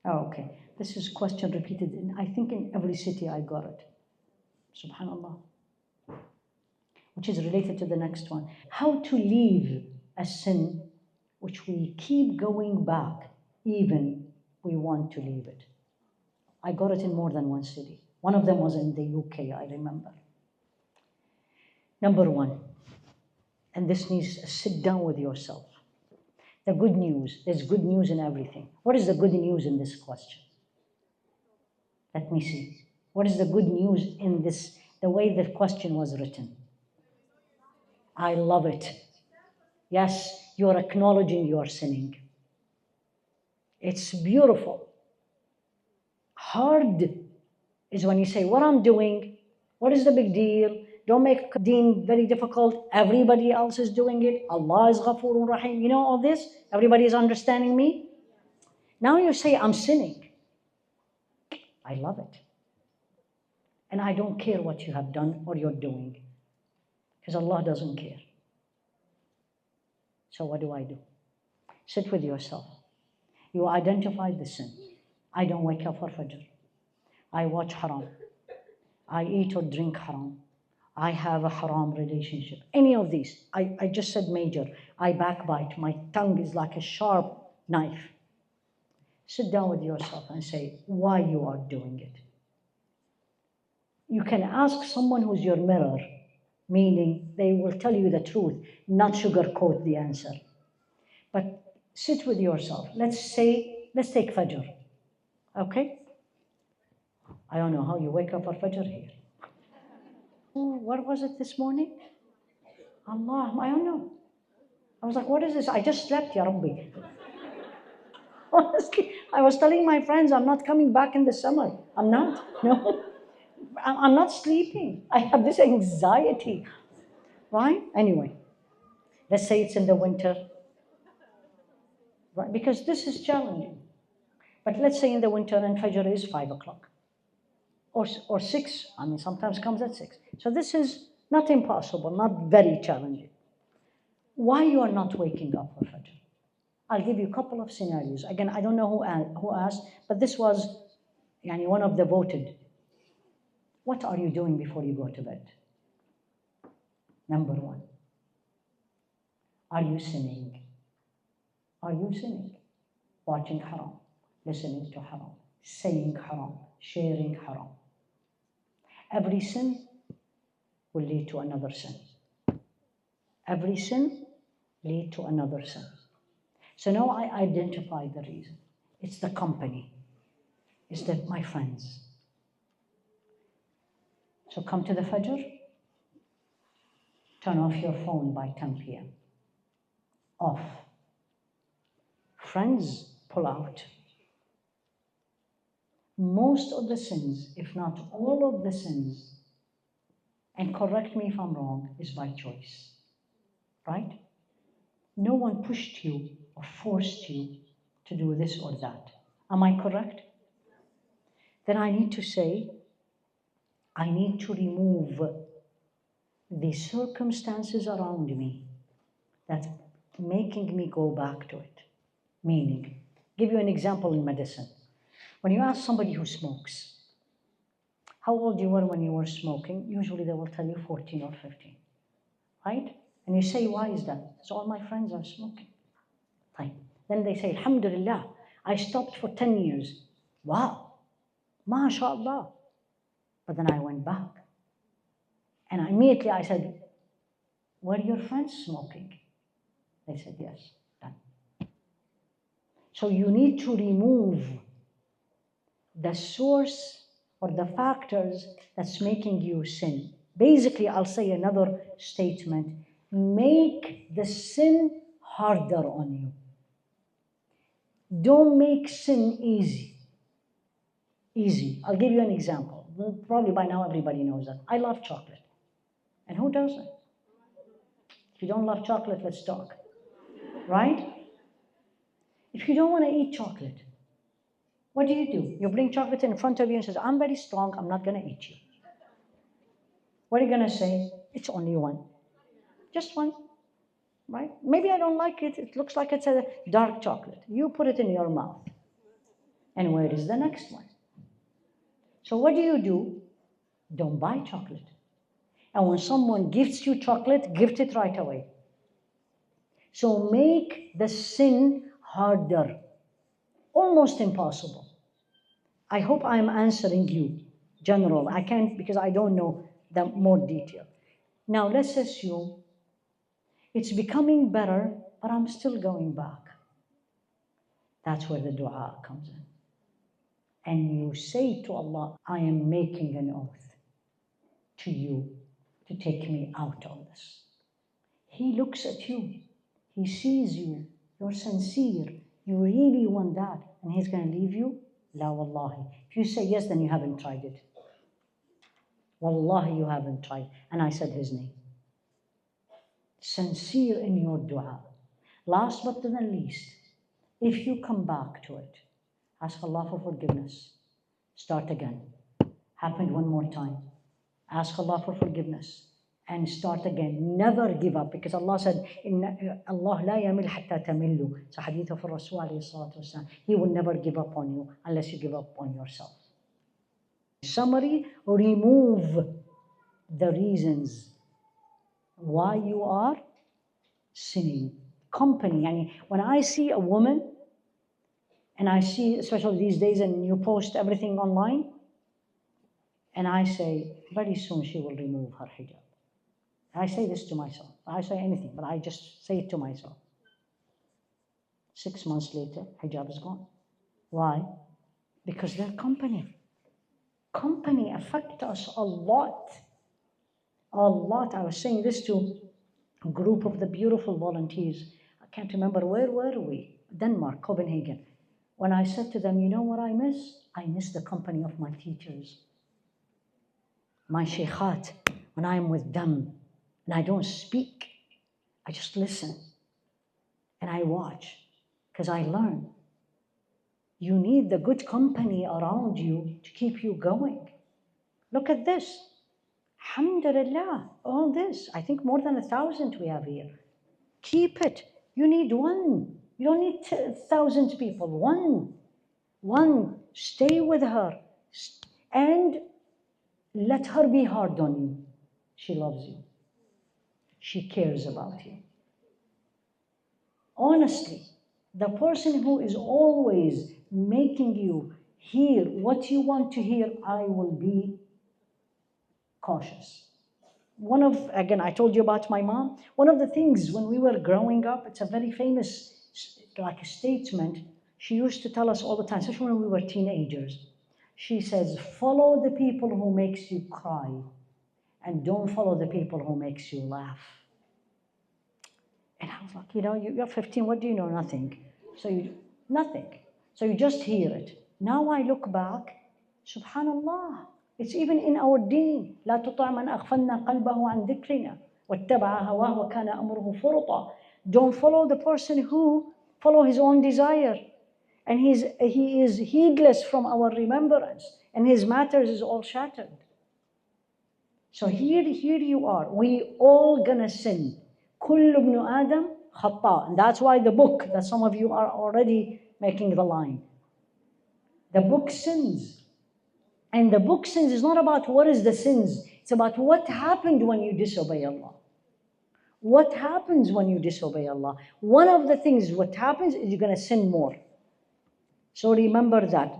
Oh, okay. This is question repeated in, I think, in every city I got it. Subhanallah. Which is related to the next one. How to leave a sin which we keep going back even we want to leave it. I got it in more than one city. One of them was in the UK, I remember. Number one, and this needs to sit down with yourself. The good news, there's good news in everything. What is the good news in this question? Let me see. What is the good news in this, the way the question was written? I love it. Yes, you're acknowledging you're sinning. It's beautiful. Hard is when you say, what I'm doing, what is the big deal? Don't make deen very difficult. Everybody else is doing it. Allah is Ghafoorun Rahim. You know all this? Everybody is understanding me? Now you say, I'm sinning. I love it. And I don't care what you have done or you're doing. Because Allah doesn't care. So what do I do? Sit with yourself. You identify the sin. I don't wake up for Fajr. I watch haram. I eat or drink haram. I have a haram relationship. Any of these. I just said major. I backbite. My tongue is like a sharp knife. Sit down with yourself and say why you are doing it. You can ask someone who's your mirror, meaning they will tell you the truth, not sugarcoat the answer. But sit with yourself. Let's take Fajr. Okay? I don't know how you wake up for Fajr here. Oh, what was it this morning? Allah, I don't know. I was like, what is this? I just slept, Ya Rabbi. Honestly, I was telling my friends, I'm not coming back in the summer. I'm not. No. I'm not sleeping. I have this anxiety. Right? Anyway, let's say it's in the winter. Right? Because this is challenging. But let's say in the winter and Fajr is 5 o'clock. Or 6. I mean, sometimes comes at 6. So this is not impossible, not very challenging. Why you are not waking up for Fajr? I'll give you a couple of scenarios. Again, I don't know who asked, but this was one of the voted. What are you doing before you go to bed? Number one. Are you sinning? Are you sinning? Watching haram, listening to haram, saying haram, sharing haram. Every sin will lead to another sin. Every sin lead to another sin. So now I identify the reason. It's the company. It's my friends. So come to the Fajr, turn off your phone by 10 p.m. Off. Friends, pull out. Most of the sins, if not all of the sins, and correct me if I'm wrong, is by choice. Right? No one pushed you or forced you to do this or that. Am I correct? Then I need to say, I need to remove the circumstances around me that's making me go back to it. Meaning, give you an example in medicine. When you ask somebody who smokes, how old you were when you were smoking, usually they will tell you 14 or 15, right? And you say, why is that? So all my friends are smoking. Fine. Then they say, Alhamdulillah, I stopped for 10 years. Wow, MashaAllah. But then I went back. And immediately I said, were your friends smoking? They said, yes. Done. So you need to remove the source or the factors that's making you sin. Basically, I'll say another statement. Make the sin harder on you. Don't make sin easy. Easy. I'll give you an example. Probably by now everybody knows that. I love chocolate. And who doesn't? If you don't love chocolate, let's talk. Right? If you don't want to eat chocolate, what do? You bring chocolate in front of you and says, I'm very strong, I'm not going to eat you. What are you going to say? It's only one. Just one. Right? Maybe I don't like it. It looks like it's a dark chocolate. You put it in your mouth. And where is the next one? So what do? Don't buy chocolate. And when someone gifts you chocolate, gift it right away. So make the sin harder, almost impossible. I hope I am answering you, general. I can't because I don't know the more detail. Now let's assume it's becoming better, but I'm still going back. That's where the dua comes in. And you say to Allah, I am making an oath to you to take me out of this. He looks at you. He sees you. You're sincere. You really want that. And he's going to leave you? La wallahi. If you say yes, then you haven't tried it. Wallahi, you haven't tried. And I said his name. Sincere in your dua. Last but not least, if you come back to it, ask Allah for forgiveness. Start again. Happened one more time. Ask Allah for forgiveness and start again. Never give up, because Allah said, Allah la yamil hatta tamillu. It's a hadith of Rasul alayhi salatu wasalam. He will never give up on you unless you give up on yourself. Summary, remove the reasons why you are sinning. Company. Yani when I see a woman, and I see, especially these days, and you post everything online, and I say, very soon she will remove her hijab. I say this to myself. I say anything, but I just say it to myself. 6 months later, hijab is gone. Why? Because they're company. Company affect us a lot. A lot. I was saying this to a group of the beautiful volunteers. I can't remember, where were we? Denmark, Copenhagen. When I said to them, you know what I miss? I miss the company of my teachers. My sheikhat, when I'm with them, and I don't speak, I just listen, and I watch, because I learn. You need the good company around you to keep you going. Look at this. Alhamdulillah, all this. I think more than 1,000 we have here. Keep it. You need one. You don't need 1,000 people. One. Stay with her. And let her be hard on you. She loves you. She cares about you. Honestly, the person who is always making you hear what you want to hear, I will be cautious. Again, I told you about my mom. One of the things when we were growing up, it's a very famous, like a statement, she used to tell us all the time, especially when we were teenagers. She says, follow the people who makes you cry, and don't follow the people who makes you laugh. And I was like, you're 15, what do you know? Nothing. Nothing. So you just hear it. Now I look back, subhanallah, it's even in our deen. لا تطع من أغفلنا قلبه عن ذكرنا واتبع هواه وكان أمره فرطا. Don't follow the person who follow his own desire, and he is heedless from our remembrance, and his matters is all shattered. So here you are. We all gonna sin. كل ابن آدم خطاء. And that's why the book that some of you are already making the line. The book sins. And the book sins is not about what is the sins. It's about what happened when you disobey Allah. What happens when you disobey Allah? One of the things what happens is you're going to sin more. So remember that.